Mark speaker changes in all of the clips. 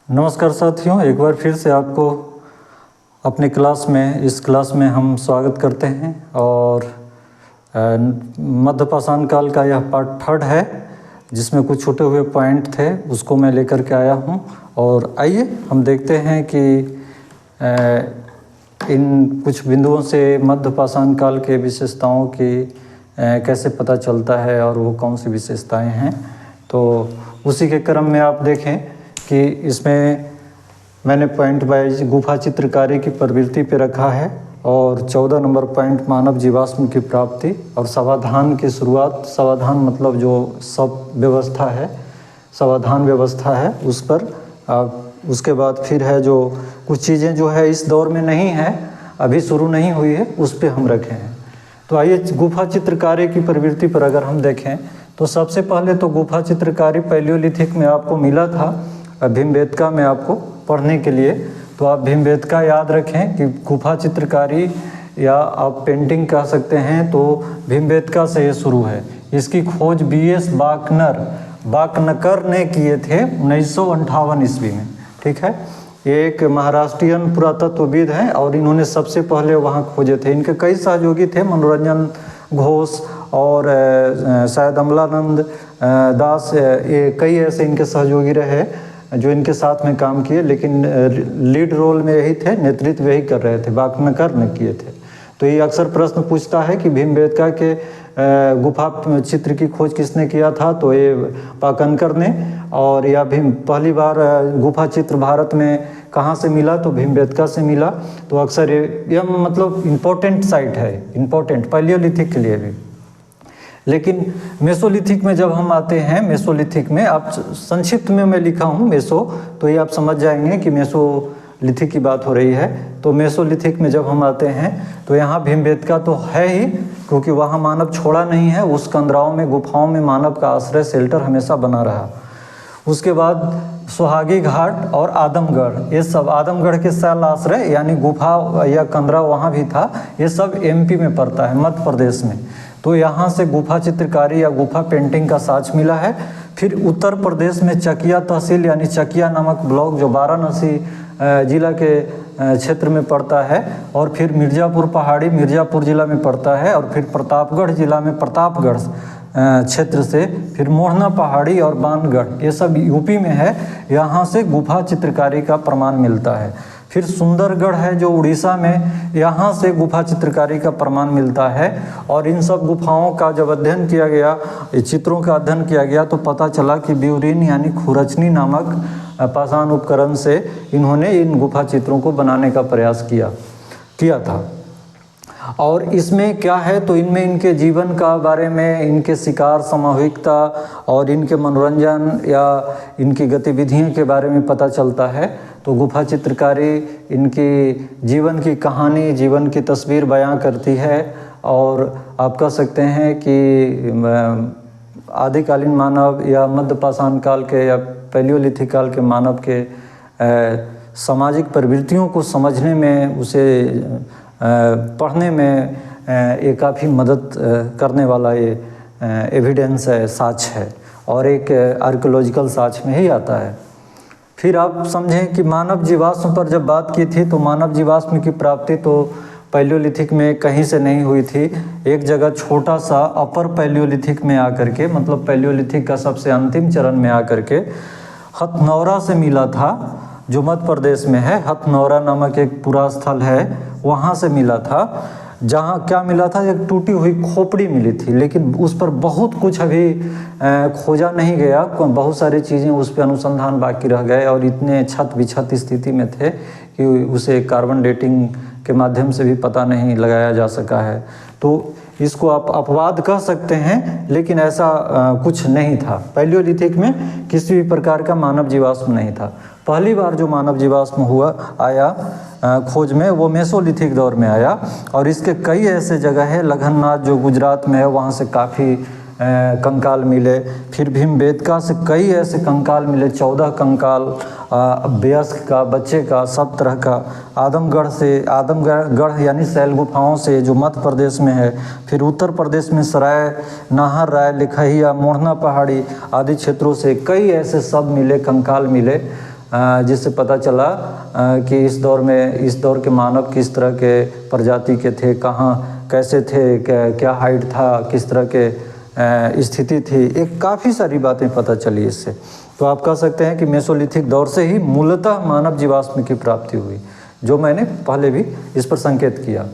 Speaker 1: नमस्कार साथियों, एक बार फिर से आपको अपने इस क्लास में हम स्वागत करते हैं। और मध्यपाषाण काल का यह पार्ट 3 है, जिसमें कुछ छूटे हुए पॉइंट थे, उसको मैं लेकर के आया हूं। और आइए हम देखते हैं कि इन कुछ बिंदुओं से मध्यपाषाण काल के विशेषताओं की कैसे पता चलता है और वो कौन सी विशेषताएं हैं। तो उसी के क्रम में आप देखें कि इसमें मैंने पॉइंट वाइज गुफा चित्रकारी की प्रवृत्ति पे रखा है, और 14 नंबर पॉइंट मानव जीवाश्म की प्राप्ति और समाधान की शुरुआत। समाधान मतलब जो सब व्यवस्था है, समाधान व्यवस्था है उस पर। उसके बाद फिर है जो कुछ चीज़ें जो है इस दौर में नहीं है, अभी शुरू नहीं हुई है, उस पर हम रखे हैं। तो आइए गुफा चित्रकारी की प्रवृत्ति पर अगर हम देखें तो सबसे पहले तो गुफा चित्रकारी पैलियोलिथिक में आपको मिला था, भीमबेटका में आपको पढ़ने के लिए। तो आप भीमबेटका याद रखें कि गुफा चित्रकारी या आप पेंटिंग कह सकते हैं, तो भीमबेटका से ये शुरू है। इसकी खोज B.S. बाकनकर ने किए थे 1958 ईस्वी में। ठीक है, ये एक महाराष्ट्रियन पुरातत्वविद हैं और इन्होंने सबसे पहले वहाँ खोजे थे। इनके कई सहयोगी थे, मनोरंजन घोष और शायद अमलानंद दास, ये कई ऐसे इनके सहयोगी रहे जो इनके साथ में काम किए, लेकिन लीड रोल में यही थे, नेतृत्व यही कर रहे थे, बाकनकर ने किए थे। तो ये अक्सर प्रश्न पूछता है कि भीमबेटका के गुफा चित्र की खोज किसने किया था, तो ये बाकनकर ने। और या पहली बार गुफा चित्र भारत में कहाँ से मिला, तो भीमबेटका से मिला। तो अक्सर ये मतलब इम्पोर्टेंट साइट है, इम्पोर्टेंट पैलियोलिथिक के लिए भी। लेकिन मेसोलिथिक में जब हम आते हैं, मेसोलिथिक में आप संक्षिप्त में मैं लिखा हूँ मेसो, तो ये आप समझ जाएंगे कि मेसोलिथिक की बात हो रही है। तो मेसोलिथिक में जब हम आते हैं तो यहाँ भीमबेटका तो है ही, क्योंकि वहाँ मानव छोड़ा नहीं है। उस कंदराओं में, गुफाओं में मानव का आश्रय, शेल्टर हमेशा बना रहा। उसके बाद सुहागी घाट और आदमगढ़, ये सब आदमगढ़ के शैल आश्रय यानी गुफा या कंदरा वहाँ भी था। ये सब MP में पड़ता है, मध्य प्रदेश में। तो यहाँ से गुफा चित्रकारी या गुफा पेंटिंग का साक्ष्य मिला है। फिर उत्तर प्रदेश में चकिया तहसील यानी चकिया नामक ब्लॉक जो वाराणसी जिला के क्षेत्र में पड़ता है, और फिर मिर्ज़ापुर पहाड़ी मिर्ज़ापुर जिला में पड़ता है, और फिर प्रतापगढ़ जिला में प्रतापगढ़ क्षेत्र से, फिर मोहना पहाड़ी और बानगढ़, ये सब UP में है। यहाँ से गुफा चित्रकारी का प्रमाण मिलता है। फिर सुंदरगढ़ है जो उड़ीसा में, यहाँ से गुफा चित्रकारी का प्रमाण मिलता है। और इन सब गुफाओं का जब अध्ययन किया गया, चित्रों का अध्ययन किया गया, तो पता चला कि ब्यूरीन यानी खुरचनी नामक पाषाण उपकरण से इन्होंने इन गुफा चित्रों को बनाने का प्रयास किया था। और इसमें क्या है, तो इनमें इनके जीवन का बारे में, इनके शिकार, सामूहिकता और इनके मनोरंजन या इनकी गतिविधियों के बारे में पता चलता है। तो गुफा चित्रकारी इनकी जीवन की कहानी, जीवन की तस्वीर बयां करती है। और आप कह सकते हैं कि आदिकालीन मानव या मध्यपाषाण काल के या पैलियोलिथिक काल के मानव के सामाजिक प्रवृत्तियों को समझने में, उसे पढ़ने में ये काफ़ी मदद करने वाला ये एविडेंस है, साक्ष्य है, और एक आर्कियोलॉजिकल साक्ष्य में ही आता है। फिर आप समझें कि मानव जीवाश्म पर जब बात की थी, तो मानव जीवाश्म की प्राप्ति तो पैलियोलिथिक में कहीं से नहीं हुई थी। एक जगह छोटा सा अपर पैलियोलिथिक में आकर के, मतलब पैलियोलिथिक का सबसे अंतिम चरण में आकर के हथनौरा से मिला था, जो मध्य प्रदेश में है। हथनौरा नामक एक पुरा स्थल है, वहाँ से मिला था। जहाँ क्या मिला था, एक टूटी हुई खोपड़ी मिली थी, लेकिन उस पर बहुत कुछ अभी खोजा नहीं गया। बहुत सारी चीज़ें उस पर अनुसंधान बाकी रह गए, और इतने छत विछत स्थिति में थे कि उसे कार्बन डेटिंग के माध्यम से भी पता नहीं लगाया जा सका है। तो इसको आप अपवाद कह सकते हैं, लेकिन ऐसा कुछ नहीं था। पैलियोलिथिक में किसी भी प्रकार का मानव जीवाश्म नहीं था। पहली बार जो मानव जीवाश्म आया खोज में, वो मेसोलिथिक दौर में आया। और इसके कई ऐसे जगह है, लखननाथ जो गुजरात में है, वहाँ से काफ़ी कंकाल मिले। फिर भीमबेटका से कई ऐसे कंकाल मिले, 14 कंकाल, वयस्क का, बच्चे का, सब तरह का। आदमगढ़ यानी शैल गुफाओं से जो मध्य प्रदेश में है। फिर उत्तर प्रदेश में सराय, नाहर राय, लिखहिया, मोहना पहाड़ी आदि क्षेत्रों से कई ऐसे सब मिले, कंकाल मिले। जिससे पता चला कि इस दौर के मानव किस तरह के प्रजाति के थे, कहाँ कैसे थे, क्या हाइट था, किस तरह के स्थिति थी, एक काफ़ी सारी बातें पता चली इससे। तो आप कह सकते हैं कि मेसोलिथिक दौर से ही मूलतः मानव जीवाश्म की प्राप्ति हुई, जो मैंने पहले भी इस पर संकेत किया।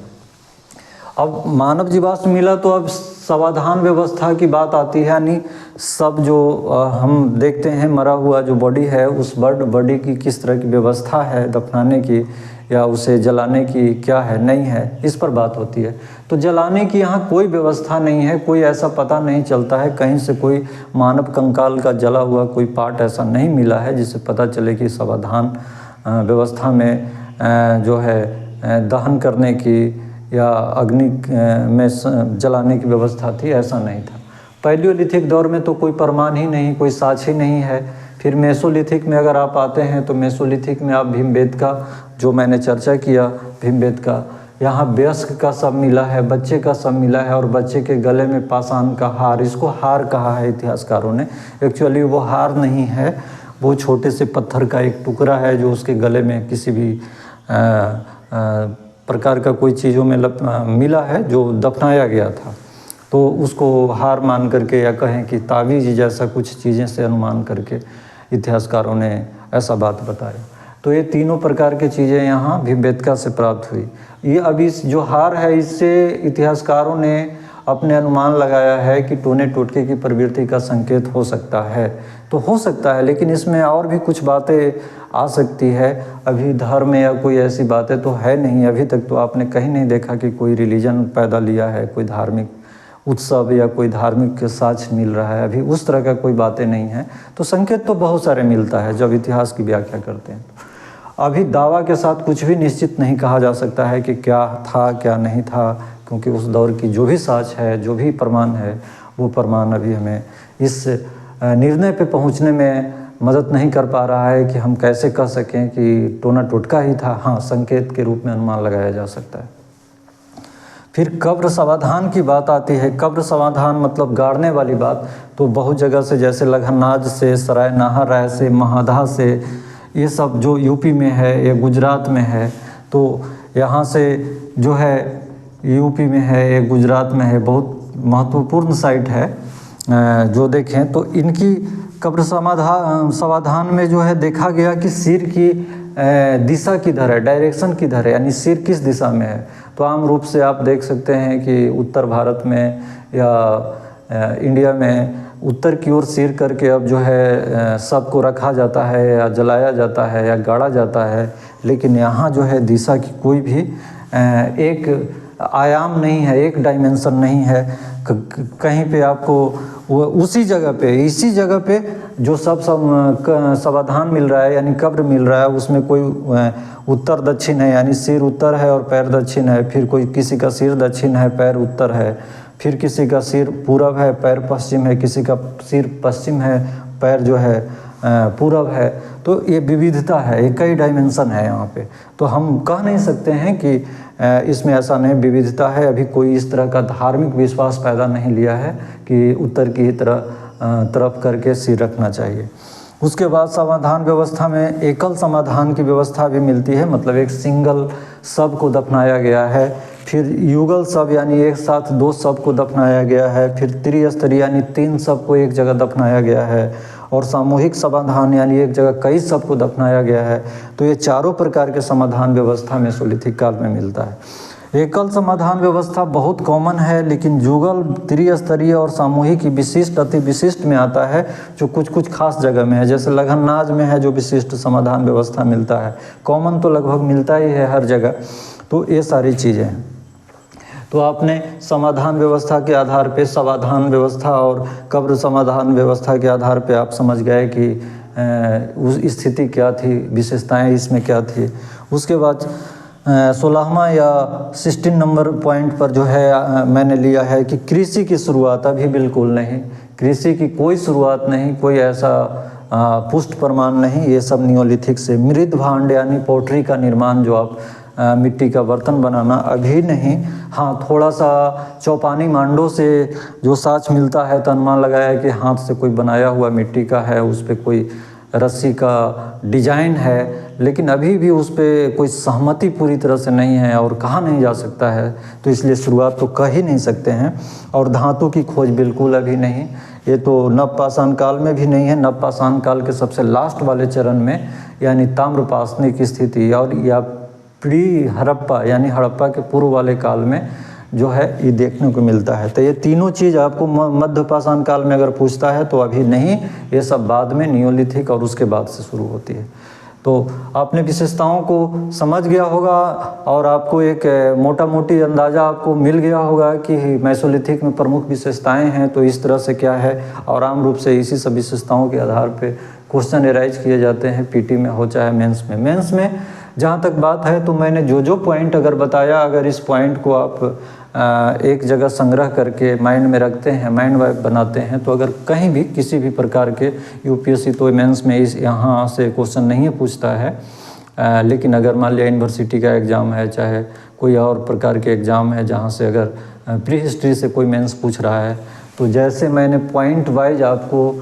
Speaker 1: अब मानव जीवाश्म मिला तो अब समाधान व्यवस्था की बात आती है, यानी सब जो हम देखते हैं मरा हुआ जो बॉडी है, उस बॉडी की किस तरह की व्यवस्था है दफनाने की या उसे जलाने की क्या है, नहीं है, इस पर बात होती है। तो जलाने की यहाँ कोई व्यवस्था नहीं है, कोई ऐसा पता नहीं चलता है, कहीं से कोई मानव कंकाल का जला हुआ कोई पार्ट ऐसा नहीं मिला है जिससे पता चले कि समाधान व्यवस्था में जो है दहन करने की या अग्नि में जलाने की व्यवस्था थी, ऐसा नहीं था। पैलियोलिथिक दौर में तो कोई प्रमाण ही नहीं, कोई साक्ष्य ही नहीं है। फिर मेसोलिथिक में अगर आप आते हैं तो मेसोलिथिक में आप भीमबेटका जो मैंने चर्चा किया, भीमबेटका, यहाँ वयस्क का सब मिला है, बच्चे का सब मिला है, और बच्चे के गले में पाषाण का हार, इसको हार कहा है इतिहासकारों ने। एक्चुअली वो हार नहीं है, वो छोटे से पत्थर का एक टुकड़ा है जो उसके गले में किसी भी प्रकार का कोई चीज़ों में मिला है, जो दफनाया गया था। तो उसको हार मान करके या कहें कि तावीज़ जैसा कुछ चीज़ें से अनुमान करके इतिहासकारों ने ऐसा बात बताया। तो ये तीनों प्रकार की चीज़ें यहाँ भीमबेटका से प्राप्त हुई। ये अभी जो हार है, इससे इतिहासकारों ने अपने अनुमान लगाया है कि टोने टोटके की प्रवृत्ति का संकेत हो सकता है। तो हो सकता है, लेकिन इसमें और भी कुछ बातें आ सकती है। अभी धर्म या कोई ऐसी बातें तो है नहीं, अभी तक तो आपने कहीं नहीं देखा कि कोई रिलीजन पैदा लिया है, कोई धार्मिक उत्सव या कोई धार्मिक साक्ष्य मिल रहा है, अभी उस तरह का कोई बातें नहीं है। तो संकेत तो बहुत सारे मिलता है जब इतिहास की व्याख्या करते हैं। अभी दावा के साथ कुछ भी निश्चित नहीं कहा जा सकता है कि क्या था क्या नहीं था, क्योंकि उस दौर की जो भी साक्ष्य है, जो भी प्रमाण है, वो प्रमाण अभी हमें इस निर्णय पे पहुंचने में मदद नहीं कर पा रहा है कि हम कैसे कह सकें कि टोना टोटका ही था। हाँ, संकेत के रूप में अनुमान लगाया जा सकता है। फिर कब्र समाधान की बात आती है। कब्र समाधान मतलब गाड़ने वाली बात। तो बहुत जगह से, जैसे लखननाज से, सराय नाहर राय से, महादा से, ये सब जो यूपी में है या गुजरात में है, तो यहाँ से जो है यूपी में है या गुजरात में है, बहुत महत्वपूर्ण साइट है। जो देखें तो इनकी कब्र समाधान में जो है देखा गया कि सिर की दिशा किधर है, डायरेक्शन किधर है, यानी सिर किस दिशा में है। तो आम रूप से आप देख सकते हैं कि उत्तर भारत में या इंडिया में उत्तर की ओर सिर करके अब जो है सबको रखा जाता है या जलाया जाता है या गाड़ा जाता है। लेकिन यहाँ जो है दिशा की कोई भी एक आयाम नहीं है, एक डायमेंशन नहीं है। कहीं पे आपको वो उसी जगह पे, इसी जगह पे जो सब समाधान मिल रहा है, यानी कब्र मिल रहा है, उसमें कोई उत्तर दक्षिण है, यानी सिर उत्तर है और पैर दक्षिण है। फिर कोई किसी का सिर दक्षिण है, पैर उत्तर है। फिर किसी का सिर पूरब है, पैर पश्चिम है। किसी का सिर पश्चिम है, पैर जो है पूरब है। तो ये विविधता है, एक कई डायमेंशन है यहाँ पे। तो हम कह नहीं सकते हैं कि इसमें ऐसा नहीं, विविधता है। अभी कोई इस तरह का धार्मिक विश्वास पैदा नहीं लिया है कि उत्तर की तरफ करके सिर रखना चाहिए। उसके बाद समाधान व्यवस्था में एकल समाधान की व्यवस्था भी मिलती है, मतलब एक सिंगल शव को दफनाया गया है। फिर युगल शव यानी एक साथ दो शव को दफनाया गया है। फिर त्रिस्तरीय यानी तीन शव को एक जगह दफनाया गया है। और सामूहिक समाधान यानी एक जगह कई शव को दफनाया गया है। तो ये चारों प्रकार के समाधान व्यवस्था मेसोलिथिक काल में मिलता है। एकल समाधान व्यवस्था बहुत कॉमन है, लेकिन युगल, त्रिस्तरीय और सामूहिक की विशिष्ट अति विशिष्ट में आता है, जो कुछ कुछ खास जगह में है। जैसे लखननाज में है जो विशिष्ट समाधान व्यवस्था मिलता है। कॉमन तो लगभग मिलता ही है हर जगह। तो ये सारी चीज़ें हैं। तो आपने समाधान व्यवस्था के आधार पे समाधान व्यवस्था और कब्र समाधान व्यवस्था के आधार पे आप समझ गए कि उस स्थिति क्या थी, विशेषताएं इसमें क्या थी। उसके बाद 16वां या 16 नंबर पॉइंट पर जो है मैंने लिया है कि कृषि की शुरुआत अभी बिल्कुल नहीं, कृषि की कोई शुरुआत नहीं, कोई ऐसा पुष्ट प्रमाण नहीं। ये सब नियोलिथिक से। मृद भांड यानी पोट्री का निर्माण, जो आप मिट्टी का बर्तन बनाना, अभी नहीं। हाँ, थोड़ा सा चौपानी मांडों से जो साक्ष्य मिलता है तो अनुमान लगाया है कि हाथ से कोई बनाया हुआ मिट्टी का है, उस पर कोई रस्सी का डिजाइन है, लेकिन अभी भी उस पर कोई सहमति पूरी तरह से नहीं है और कहा नहीं जा सकता है, तो इसलिए शुरुआत तो कह ही नहीं सकते हैं। और धातु की खोज बिल्कुल अभी नहीं, ये तो नवपाषाण काल में भी नहीं है। नवपाषाण काल के सबसे लास्ट वाले चरण में यानी ताम्रपाषाणी की स्थिति और या प्री हड़प्पा यानी हड़प्पा के पूर्व वाले काल में जो है ये देखने को मिलता है। तो ये तीनों चीज़ आपको मध्यपाषाण काल में अगर पूछता है तो अभी नहीं, ये सब बाद में नियोलिथिक और उसके बाद से शुरू होती है। तो आपने विशेषताओं को समझ गया होगा और आपको एक मोटा मोटी अंदाज़ा आपको मिल गया होगा कि मेसोलिथिक में प्रमुख विशेषताएं हैं तो इस तरह से क्या है, और आम रूप से इसी सब विशेषताओं के आधार पे क्वेश्चन एराइज किए जाते हैं, पीटी में हो चाहे मेंस में। मेंस में जहाँ तक बात है तो मैंने जो पॉइंट अगर बताया, अगर इस पॉइंट को आप एक जगह संग्रह करके माइंड में रखते हैं, माइंड मैप बनाते हैं, तो अगर कहीं भी किसी भी प्रकार के यूपीएससी तो मेंस में इस यहाँ से क्वेश्चन नहीं पूछता है, लेकिन अगर मान लिया यूनिवर्सिटी का एग्ज़ाम है, चाहे कोई और प्रकार के एग्ज़ाम है जहाँ से अगर प्री हिस्ट्री से कोई मेंस पूछ रहा है, तो जैसे मैंने पॉइंट वाइज आपको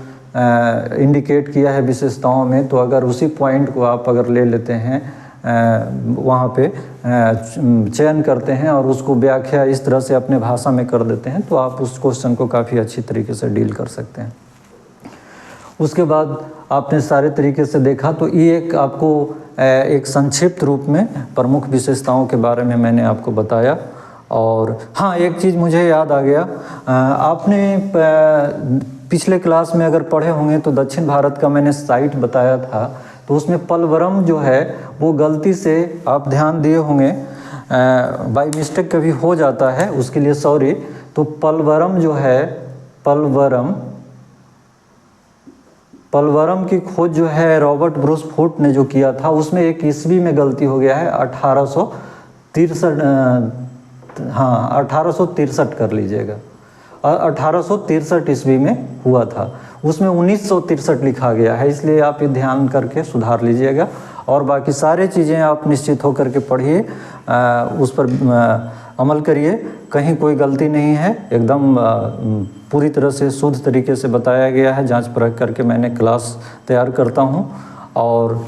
Speaker 1: इंडिकेट किया है विशेषताओं में, तो अगर उसी पॉइंट को आप अगर ले लेते हैं, वहाँ पे चयन करते हैं और उसको व्याख्या इस तरह से अपने भाषा में कर देते हैं, तो आप उस क्वेश्चन को काफ़ी अच्छी तरीके से डील कर सकते हैं। उसके बाद आपने सारे तरीके से देखा, तो ये एक आपको एक संक्षिप्त रूप में प्रमुख विशेषताओं के बारे में मैंने आपको बताया। और हाँ, एक चीज़ मुझे याद आ गया, आपने पिछले क्लास में अगर पढ़े होंगे तो दक्षिण भारत का मैंने साइट बताया था, तो उसमें पलवरम जो है वो गलती से आप ध्यान दिए होंगे, बाय मिस्टेक कभी हो जाता है, उसके लिए सॉरी। तो पलवरम जो है, पलवरम की खोज जो है रॉबर्ट ब्रूस फूट ने जो किया था, उसमें एक ईस्वी में गलती हो गया है, 1863 कर लीजिएगा, 1863 ईस्वी में हुआ था, उसमें 1963 लिखा गया है, इसलिए आप ये ध्यान करके सुधार लीजिएगा। और बाकी सारे चीज़ें आप निश्चित होकर के पढ़िए, उस पर अमल करिए, कहीं कोई गलती नहीं है, एकदम पूरी तरह से शुद्ध तरीके से बताया गया है, जांच परख करके मैंने क्लास तैयार करता हूं। और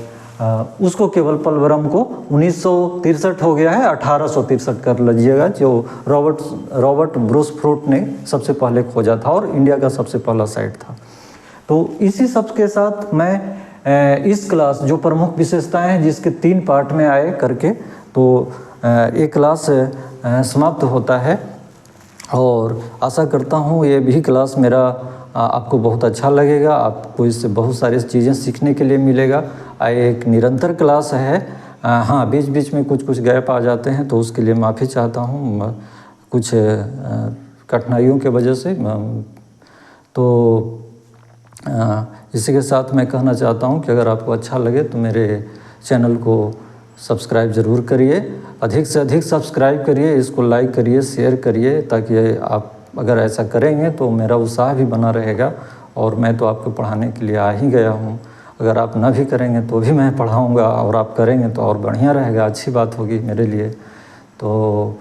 Speaker 1: उसको केवल पलवरम को 1963 हो गया है, 1863 कर लीजिएगा, जो रॉबर्ट ब्रूस फूट ने सबसे पहले खोजा था और इंडिया का सबसे पहला साइट था। तो इसी सब के साथ मैं इस क्लास जो प्रमुख विशेषताएं हैं जिसके 3 पार्ट में आए करके, तो एक क्लास समाप्त होता है। और आशा करता हूँ ये भी क्लास मेरा आपको बहुत अच्छा लगेगा, आपको इससे बहुत सारी चीज़ें सीखने के लिए मिलेगा। एक निरंतर क्लास है, हाँ बीच बीच में कुछ गैप आ जाते हैं, तो उसके लिए माफ़ी चाहता हूँ कुछ कठिनाइयों के वजह से। तो इसी के साथ मैं कहना चाहता हूँ कि अगर आपको अच्छा लगे तो मेरे चैनल को सब्सक्राइब ज़रूर करिए, अधिक से अधिक सब्सक्राइब करिए, इसको लाइक करिए, शेयर करिए, ताकि आप अगर ऐसा करेंगे तो मेरा उत्साह भी बना रहेगा। और मैं तो आपको पढ़ाने के लिए आ ही गया हूँ, अगर आप ना भी करेंगे तो भी मैं पढ़ाऊँगा, और आप करेंगे तो और बढ़िया रहेगा, अच्छी बात होगी मेरे लिए। तो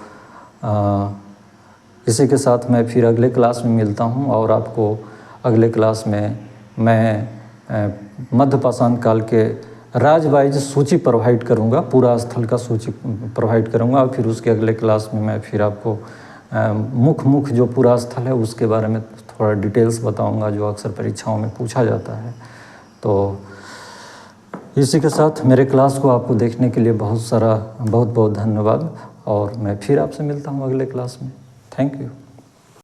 Speaker 1: इसी के साथ मैं फिर अगले क्लास में मिलता हूँ, और आपको अगले क्लास में मैं मध्यपाषाण काल के राज्य वाइज सूची प्रोवाइड करूँगा, पूरा स्थल का सूची प्रोवाइड करूँगा। और फिर उसके अगले क्लास में मैं फिर आपको मुख्य जो पूरा स्थल है उसके बारे में थोड़ा डिटेल्स बताऊँगा, जो अक्सर परीक्षाओं में पूछा जाता है। तो इसी के साथ मेरे क्लास को आपको देखने के लिए बहुत बहुत धन्यवाद, और मैं फिर आपसे मिलता हूँ अगले क्लास में। Thank you.